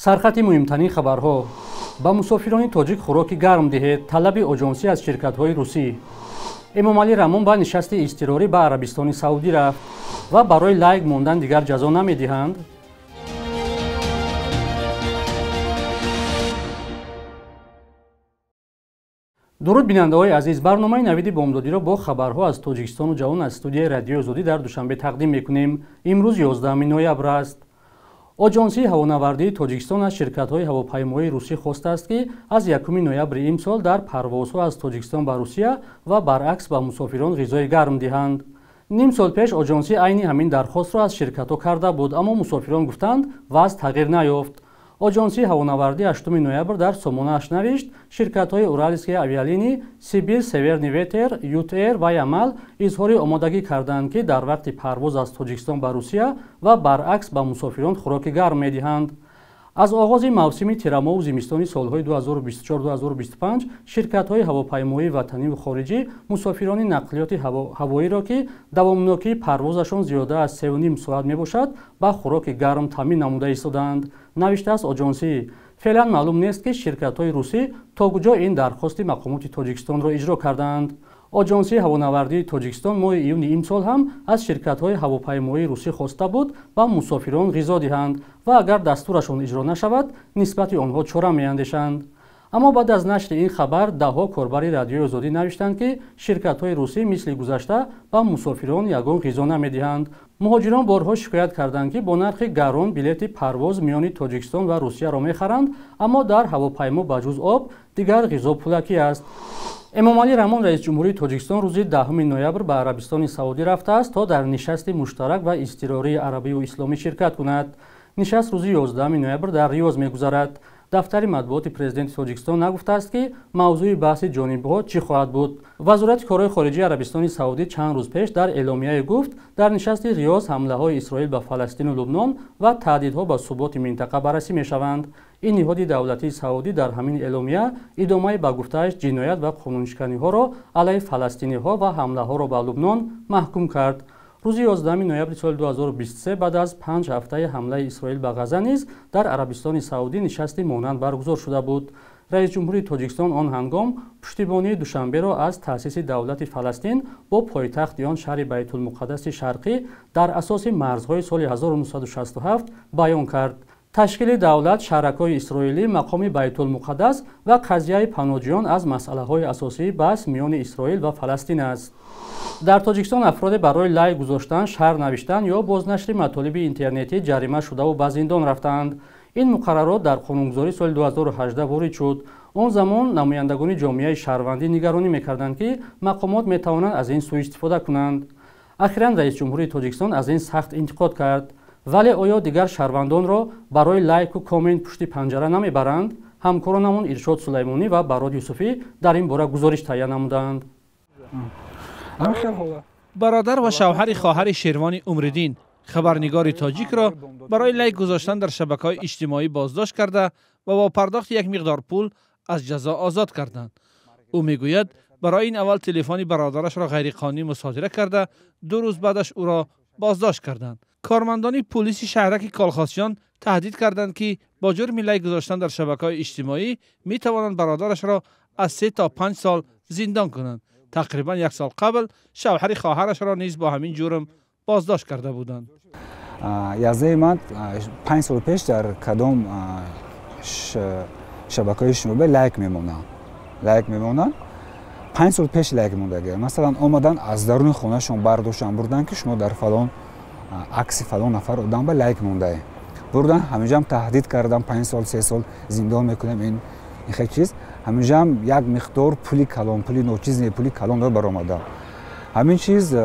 سرخط مهمترین خبرها با مسافران تاجیک خوراک گرم دهید طلب آژانسی از شرکت‌های روسی. امامعلی رحمون با نشست اضطراری به عربستان سعودی رفت و برای لایق ماندن دیگر جزا نمی‌دهند. درود بیننده‌های عزیز، برنامه نوید بامدادی را با خبرها از تاجیکستان و جهان از استودیوی رادیو آزادی در دوشنبه تقدیم می‌کنیم. امروز 11 نوامبر است. آژانسی هوانوردی تاجیکستان از شرکت‌های هواپیمایی روسی خواسته است که از 1 نوامبر امسال در پروازها از تاجیکستان به روسیه و برعکس به مسافران غذای گرم دهند. نیم سال پیش آژانسی عین همین درخواست را از شرکت‌ها کرده بود، اما مسافران گفتند وضع تغییر نیافت. آژانسی هوانوردی 8 نوامبر در سامانه‌اش نوشت شرکت‌های اورالسکیه آویالینی، سیبیر سیورنی ویتر، یوت ایر و یامل اظهار آمادگی کردند که در وقت پرواز از تاجیکستان به روسیه و برعکس به مسافران خوراک گرم می‌دهند. از آغاز موسم تیرما و زمستانی سالهای 2024-2025 شرکت‌های هواپیمایی وطنی و خارجی مسافران نقلیات هوایی را که دوامناکی پروازشان زیاده از 3.5 ساعت میباشد با خوراک گرم تامین نموده ایستادند. نوشته است آژانسی. فعلا معلوم نیست که شرکت‌های روسی تا کجا این درخواست مقامات تاجیکستان را اجرا کردند. آژانسی هوانوردی تاجیکستان ماه ایون امسال هم از شرکت‌های هواپیمایی روسی خواسته بود با مسافران غذا دهند و اگر دستورشان اجرا نشود نسبت آنها چاره می‌اندیشند. اما بعد از نشر این خبر ده‌ها کاربر رادیوی آزادی نوشتند که شرکت‌های روسی مثل گذشته با مسافران یگان غذا نمی‌دهند. مهاجران بارها شکایت کردند که با نرخ گران بلیط پرواز میان تاجیکستان و روسیه را می‌خرند، اما در هواپیما بجز آب دیگر غذا پولکی است. امامعلی رحمون رئیس جمهوری تاجیکستان روز 10 نوامبر به عربستان سعودی رفته است تا در نشست مشترک و اضطراری عربی و اسلامی شرکت کند. نشست روز 11 نوامبر در ریاض می‌گذرد. دفتر مطبوعات پرزیدنت تاجیکستان نگفته است که موضوع بحث جانب‌ها چی خواهد بود. وزارت کارهای خارجه عربستان سعودی چند روز پیش در اعلامیه گفت در نشست ریاض حمله‌های اسرائیل به فلسطین و لبنان و تهدیدها به ثبات منطقه بررسی می‌شوند. این نهاد دولتی سعودی در همین اعلامیه ادامه به گفته‌اش جنایت و قانونشکنی‌ها را علیه فلسطینی‌ها و حمله‌ها را به لبنان محکوم کرد. روز 11 نوامبر سال 2023 بعد از 5 هفته حمله اسرائیل به غزه نیز در عربستان سعودی نشستی مانند برگزار شده بود. رئیس جمهوری تاجیکستان آن هنگام پشتیبانی دوشنبه را از تأسیس دولت فلسطین با پایتخت آن شهر بیت المقدس شرقی در اساس مرزهای سال 1967 بیان کرد. تشکیل دولت، شرکای اسرائیلی، مقام بیت المقدس و قضیه پناهجویان از مسئله‌های اساسی بحث میان اسرائیل و فلسطین است. در تاجیکستان افراد برای لایک گذاشتن، شعر نوشتن یا بازنشر مطالب اینترنتی جریمه شده و به زندان رفتند. این مقررات در قانونگذاری سال 2018 وارد شد. آن زمان نمایندگان جامعه شهروندی نگرانی می‌کردند که مقامات می‌توانند از این سوء استفاده کنند. اخیراً رئیس جمهوری تاجیکستان از این سخت انتقاد کرد. ولی آیا دیگر شهروندان را برای لایک و کامنت پشت پنجره نمیبرند؟ همکارانمان ارشاد سلیمانی و براد یوسفی در این باره گزارش تهیه نمودند. برادر و شوهر خواهر شیروانی عمرالدین خبرنگار تاجیک را برای لایک گذاشتن در شبکه‌های اجتماعی بازداشت کرده و با پرداخت یک مقدار پول از جزا آزاد کردند. او میگوید برای این اول تلفن برادرش را غیرقانونی مصادره کرده، 2 روز بعدش او را بازداشت کردند. کارمندان پلیس شهرک کالخاسیان تهدید کردند که با جرم لایک گذاشتن در شبکه‌های اجتماعی می توانند برادرش را از 3 تا 5 سال زندان کنند. تقریبا 1 سال قبل شوهر خواهرش را نیز با همین جرم بازداشت کرده بودند. یازده من 5 سال پیش در کدام شبکه‌های اجتماعی لایک میمونن. 5 سال پیش لایک موندگی. مثلا اومدن از درون خونه‌شون برداشتن بردن که شما در فلان عکس فلان نفر آدم به لایک مونده بردن، همینجا هم تهدید کردن 5 سال 3 سال زندان میکنیم. این خیلی چیز همینجا هم یک مقدار پولی کلان، پولی نوچیز، پولی کلان رو برآمده. همین چیز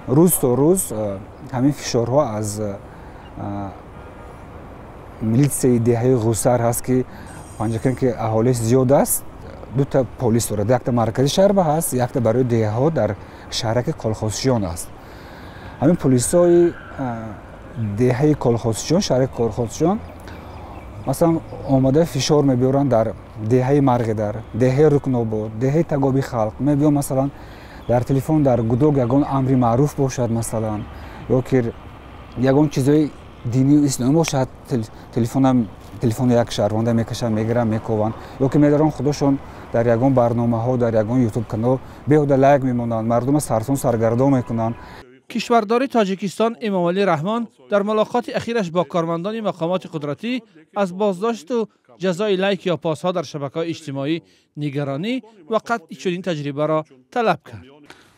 روز تا روز همین فشارها از میلیسیای دهه غوسر هست که پنجکن که اهالیش زیاد است. 2 تا پلیس دارد، یک تا مرکزی شهر به هست، یک تا برای دهه ها در شهرک کالخاسیان است. همین پلیسای دهه کالخاسیان، شهر کالخاسیان مثلا آماده فشار میبیارن در دهه مرغ، در دهه رکناباد، دهه تگابی خلق میبیان. مثلا در تلفن در گدوگ یگان امری معروف باشد، مثلا یا که یگان چیزای دینی و اسلامی باشد، تلفن هم телефони як шаҳрванда мекашанд, мегиранд, мекованд, ё ки медарон худошон дар ягон барномаҳо, дар ягон ютуб канал беҳуда лайк мемонанд, мардума сарсон саргардон мекунанд. کشوردار تاجیکستان امامعلی رحمان در ملاقات اخیرش با کارمندان مقامات قدرتی از بازداشت و جزای لایک یا پاس‌ها در شبکه‌های اجتماعی نگرانی و قطع چنین تجربه را طلب کرد.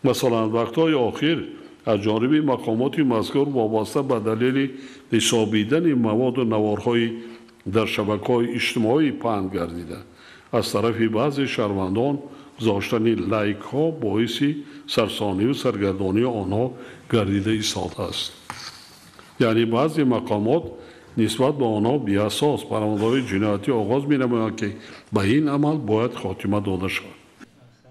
مثلا وقت‌های آخر از جانب مقامات مذکور وابسته به دلیل حسابیدن مواد و نوارهای در شبکه‌های اجتماعی پهن گردیده از طرف بعضی شهروندان گذاشتن لایک ها باعث سرسانی و سرگردانی آنها گردیده ایستاده است. یعنی بعضی مقامات نسبت به آنها بی اساس پرونده‌های جنایتی آغاز می‌نمایند که به این عمل باید خاتمه داده شود.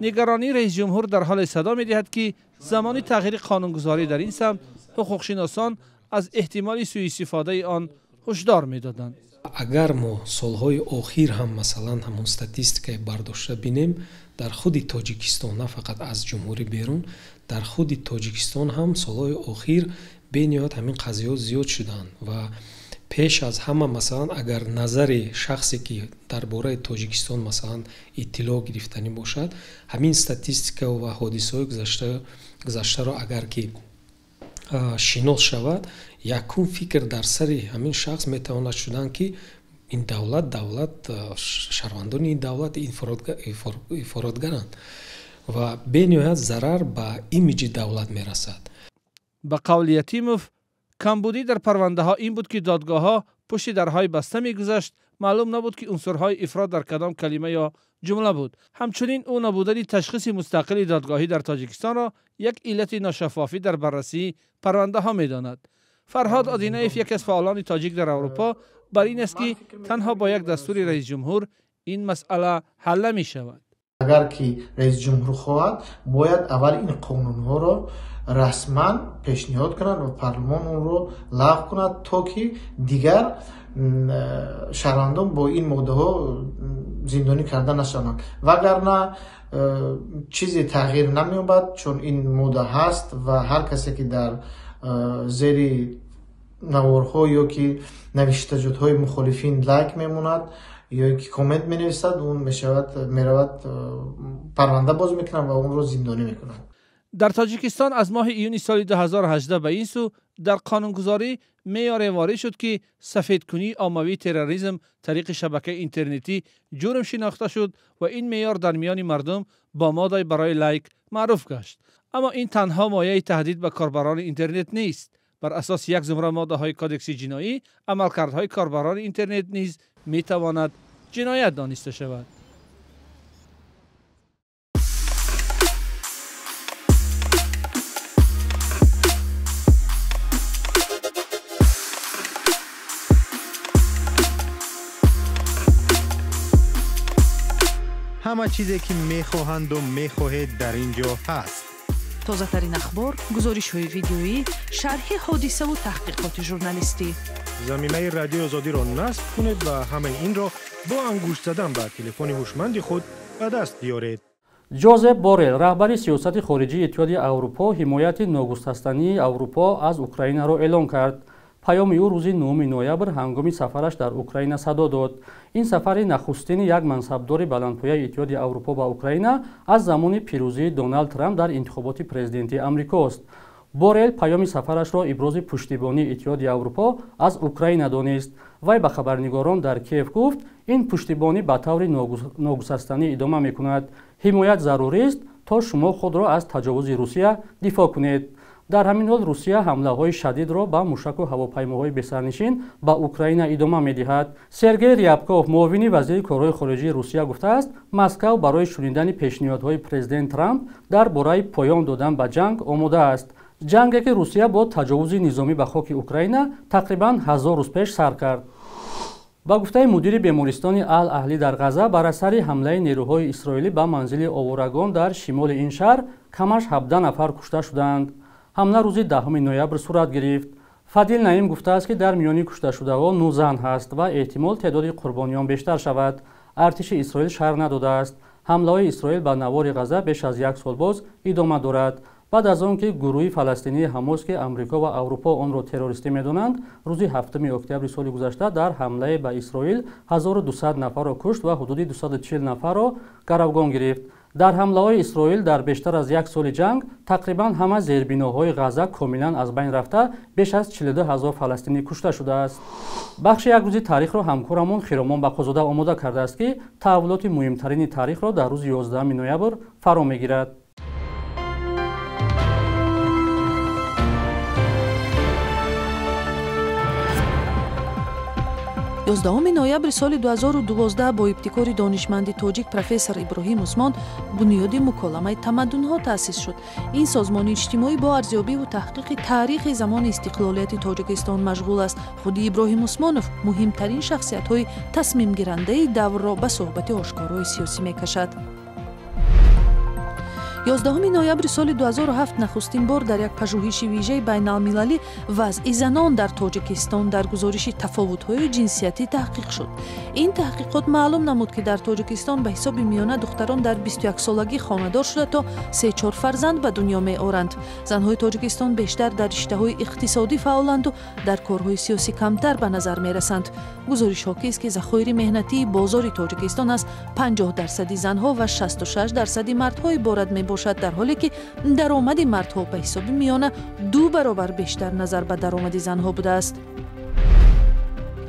نگرانی رئیس جمهور در حال صدا می‌دهد که زمان تغییر قانونگذاری در این سمت حقوق‌شناسان از احتمال سوء استفاده آن هشدار می‌دادند. اگر ما سالهای اخیر هم مثلا همون استاتستیکای برداشته بینیم در خود تاجیکستان، نه فقط از جمهوری بیرون، در خود تاجیکستان هم سالهای اخیر بینیات همین قضیه زیاد شدن و پیش از همه مثلا اگر نظر شخصی که درباره تاجیکستان مثلا اطلاع گرفتنی باشد، همین استاتستیکا و حادثه‌های گذشته را اگر که شناس شود، یکون فکر در سر همین شخص میتواند شدن که این دولت شهروندان این دولت افراطگرند و به نهایت ضرر به ایمیج دولت میرسد. به قول یتیموف، کمبودی در پرونده ها این بود که دادگاه ها پشت درهای بسته میگذشت، معلوم نبود که عنصرهای افراط در کدام کلمه یا جمله بود. همچنین او نبودن تشخیص مستقل دادگاهی در تاجیکستان را یک علت ناشفافی در بررسی پرونده ها میداند. فرهاد آدینایف، یک از فعالان تاجیک در اروپا، بر این است که تنها با یک دستور رئیس جمهور این مسئله حل می شود. اگر که رئیس جمهور خواهد، باید اول این قانون ها را رسما پیشنهاد کند و پارلمان اون رو لغو کند تا که دیگر شهروندان با این ماده ها زندانی کرده نشوند. وگرنه چیزی تغییر نمی‌یابد، چون این ماده هست و هر کسی که در زیر نوارها یا که نوشتجات مخالفین لایک میموند یا که کامنت مینویسد، اون میرود پرونده باز میکنن و اون رو زندانی میکنن. در تاجیکستان از ماه ایون سال 2018 به این سو در قانونگذاری معیار وارد شد که سفیدکنی عاموی تروریسم طریق شبکه اینترنتی جرم شناخته شد و این معیار در میان مردم با ماده برای لایک معروف گشت. اما این تنها مایه تهدید به کاربران اینترنت نیست. بر اساس یک زمره ماده های کادکس جنایی، عملکردهای کاربران اینترنت نیز می تواند جنایت دانسته شود. همه چیزی که میخواهند و میخواهید در اینجا هست. تازه ترین اخبار، گزارش های ویدیویی، شرح حادثه و تحقیقات ژورنالیستی. زمینه رادیو آزادی را نصب کنید و همه این را با انگشت زدن به تلفن هوشمند خود به دست بیارید. جوزپ بورل، رهبر سیاست خارجی اتحادیه اروپا، حمایت ناگسستنی اروپا از اوکراین را اعلام کرد. پیام او روز 9 نوامبر هنگام سفرش در اوکراین صدا داد. این سفر نخستین یک منصبدار بلندپایه اتحادیه اروپا به اوکراین از زمان پیروزی دونالد ترامپ در انتخابات پرزیدنتی آمریکا است. بورل پیام سفرش را ابراز پشتیبانی اتحادیه اروپا از اوکراین دانست. وی به خبرنگاران در کیف گفت این پشتیبانی به طور ناگسستنی ادامه می‌کند. حمایت ضروری است تا شما خود را از تجاوز روسیه دفاع کنید. در همین حال روسیه حمله‌های شدید را با موشک و هواپیماهای بسرنشین به اوکراین ادامه می‌دهد. سرگئی ریابکوف، معاون وزیر کارهای خارجه روسیه گفته است مسکو برای شنیدن پیشنهادهای پرزیدنت ترامپ درباره پایان دادن به جنگ آماده است. جنگی که روسیه با تجاوز نظامی به خاک اوکراین تقریباً 1000 روز پیش سر کرد. با گفته مدیر بیمارستان الاهلی در غزه، بر اثر حمله نیروهای اسرائیلی به منزل آوارگان در شمال این شهر کمش 17 نفر کشته شدند. حمله روز 10 نوامبر صورت گرفت. فادیل نعیم گفته است که در میان کشته شده‌ها 9 زن هست و احتمال تعداد قربانیان بیشتر شود. ارتش اسرائیل شرح نداده است. حمله اسرائیل به نوار غزه بیش از یک سال باز ادامه دارد. بعد از آن که گروه فلسطینی حماس که آمریکا و اروپا آن را تروریستی می‌دانند، روز 7 اکتبر سال گذشته در حمله به اسرائیل 1200 نفر را کشت و حدود 240 نفر را گروگان گرفت. در حمله‌های اسرائیل در بیشتر از یک سال جنگ تقریباً همه زیربناهای غزه کاملاً از بین رفته، بیش از 42000 فلسطینی کشته شده است. بخش یک روزی تاریخ را همکارمون خیرامان بقازاده آماده کرده است که تحولات مهمترین تاریخ را در روز 11 نوامبر فرا می‌گیرد. 11 ноябри соли 2012 бо ибтикори донишманди тоҷик профессор Иброҳим Усмон бунёди муколамаи тамаддунҳо таъсис шуд. ин созмони иҷтимоӣ бо арзёбиву таҳқиқи таърихи замони истиқлолияти Тоҷикистон машғул аст. худи Иброҳим Усмонов муҳимтарин шахсиятҳои тасмимгирандаи даврро ба суҳбати ошкорои сиёсӣ мекашад. 11 ноябри соли 2007 нахустин бор дар як пажӯҳиши вижаи байналмилалӣ вазъи занон дар Тоҷикистон дар гузориши тафовутҳои ҷинсиятӣ таҳқиқ шуд. ин таҳқиқот маълум намуд, ки дар Тоҷикистон ба ҳисоби миёна духтарон дар 21-солагӣ хонадор шуда то 3-4 фарзанд ба дунё меоранд. занҳои Тоҷикистон бештар дар риштаҳои иқтисодӣ фаъоланду дар корҳои сиёсӣ камтар ба назар мерасанд. гузоришҳо ҳокист, ки захоири меҳнатии бозори Тоҷикистон аз 50% занҳо ва 66% мардҳо иборат мебошад, дар ҳоле ки даромади мардҳо ба ҳисоби миёна 2 баробар бештар назар ба даромади занҳо будааст.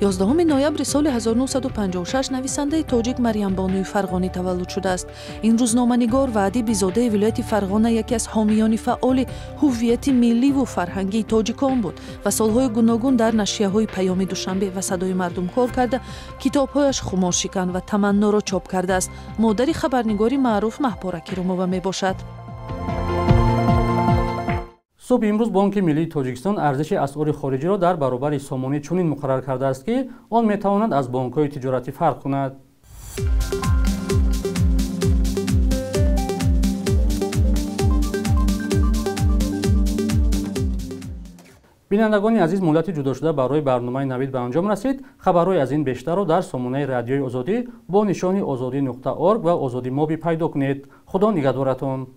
11 ноябри соли 1956 нависандаи тоҷик Марьямбонуи Фарғонӣ таваллуд шудааст. ин рӯзноманигор ва адиби зодаи вилояти Фарғона яке аз ҳомиёни фаъоли ҳуввияти милливу фарҳангии тоҷикон буд ва солҳои гуногун дар нашрияҳои Паёми Душанбе ва Садои мардум кор карда, китобҳояш Хуморшикан ва Таманноро чоп кардааст. модари хабарнигори маъруф Маҳпора Киромова мебошад. صبح امروز بانک ملی تاجیکستان ارزش اسعار خارجی را در برابر سامانه چنین مقرر کرده است که آن میتواند از بانک‌های تجارتی فرق کند. بینندگان عزیز، مهلت جدا شده برای برنامه نوید به انجام رسید. خبرهای از این بیشتر را در سامانه رادیوی آزادی با نشانی azadi.org و آزادی مابی پیدا کنید. خدا نگهدارتان.